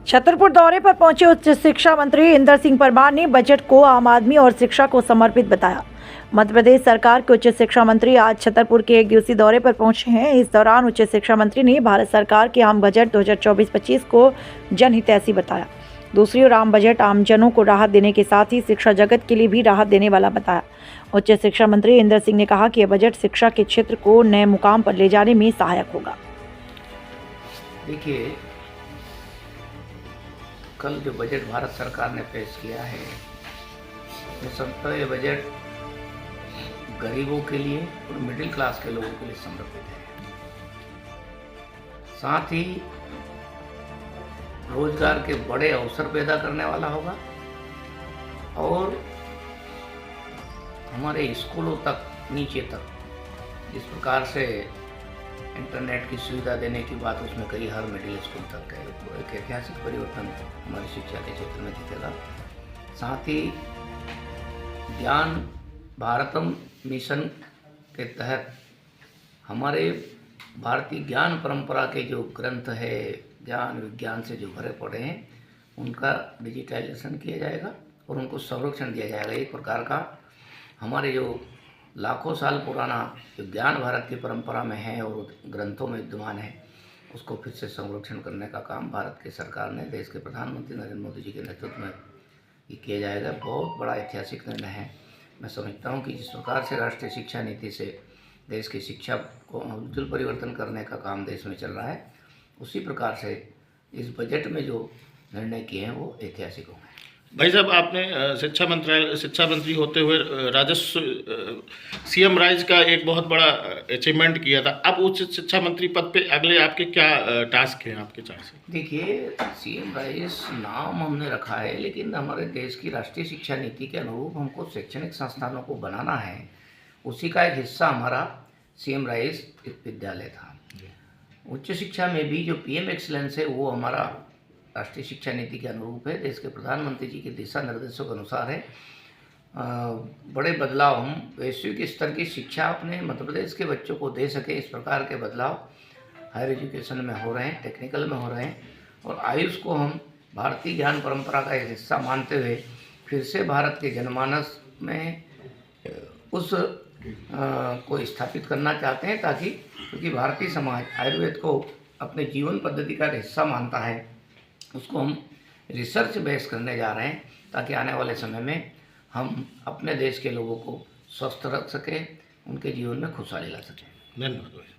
छतरपुर दौरे पर पहुंचे उच्च शिक्षा मंत्री इंदर सिंह परमार ने बजट को आम आदमी और शिक्षा को समर्पित बताया। मध्य प्रदेश सरकार के उच्च शिक्षा मंत्री आज छतरपुर के एक दिवसीय दौरे पर पहुंचे हैं। इस दौरान उच्च शिक्षा मंत्री ने भारत सरकार के आम बजट 2024-25 को जनहितैषी बताया। दूसरी ओर आम बजट आमजनों को राहत देने के साथ ही शिक्षा जगत के लिए भी राहत देने वाला बताया। उच्च शिक्षा मंत्री इंदर सिंह ने कहा कि यह बजट शिक्षा के क्षेत्र को नए मुकाम पर ले जाने में सहायक होगा। देखिए, कल जो बजट भारत सरकार ने पेश किया है, मैं समझता हूँ ये बजट गरीबों के लिए और मिडिल क्लास के लोगों के लिए समर्पित है। साथ ही रोजगार के बड़े अवसर पैदा करने वाला होगा और हमारे स्कूलों तक, नीचे तक जिस प्रकार से इंटरनेट की सुविधा देने की बात उसमें कही हर मिडिल स्कूल तक है, वो एक ऐतिहासिक परिवर्तन हमारी शिक्षा के क्षेत्र में दिखेगा। साथ ही ज्ञान भारतम मिशन के तहत हमारे भारतीय ज्ञान परंपरा के जो ग्रंथ है, ज्ञान विज्ञान से जो भरे पड़े हैं, उनका डिजिटाइजेशन किया जाएगा और उनको संरक्षण दिया जाएगा। एक प्रकार का हमारे जो लाखों साल पुराना जो ज्ञान भारत की परंपरा में है और ग्रंथों में विद्यमान है, उसको फिर से संरक्षण करने का काम भारत की सरकार ने, देश के प्रधानमंत्री नरेंद्र मोदी जी के नेतृत्व में ये किया जाएगा। बहुत बड़ा ऐतिहासिक निर्णय है। मैं समझता हूँ कि जिस प्रकार से राष्ट्रीय शिक्षा नीति से देश की शिक्षा को उज्जवल परिवर्तन करने का काम देश में चल रहा है, उसी प्रकार से इस बजट में जो निर्णय किए हैं वो ऐतिहासिक होंगे। भाई साहब, आपने शिक्षा मंत्री होते हुए राजस्व सीएम राइज का एक बहुत बड़ा अचीवमेंट किया था। अब उच्च शिक्षा मंत्री पद पे अगले आपके क्या टास्क हैं आपके चार से? देखिए, सीएम राइज नाम हमने रखा है, लेकिन हमारे देश की राष्ट्रीय शिक्षा नीति के अनुरूप हमको शैक्षणिक संस्थानों को बनाना है। उसी का एक हिस्सा हमारा सीएम राइज विद्यालय था। उच्च शिक्षा में भी जो पीएम एक्सीलेंस है वो हमारा राष्ट्रीय शिक्षा नीति के अनुरूप है, देश के प्रधानमंत्री जी के दिशा निर्देशों के अनुसार है। बड़े बदलाव हम वैश्विक स्तर की शिक्षा अपने मध्य प्रदेश के बच्चों को दे सके, इस प्रकार के बदलाव हायर एजुकेशन में हो रहे हैं, टेक्निकल में हो रहे हैं। और आयुष को हम भारतीय ज्ञान परंपरा का एक हिस्सा मानते हुए फिर से भारत के जनमानस में उस को स्थापित करना चाहते हैं, ताकि क्योंकि भारतीय समाज आयुर्वेद को अपने जीवन पद्धति का हिस्सा मानता है, उसको हम रिसर्च बेस करने जा रहे हैं, ताकि आने वाले समय में हम अपने देश के लोगों को स्वस्थ रख सकें, उनके जीवन में खुशहाली ला सकें। धन्यवाद।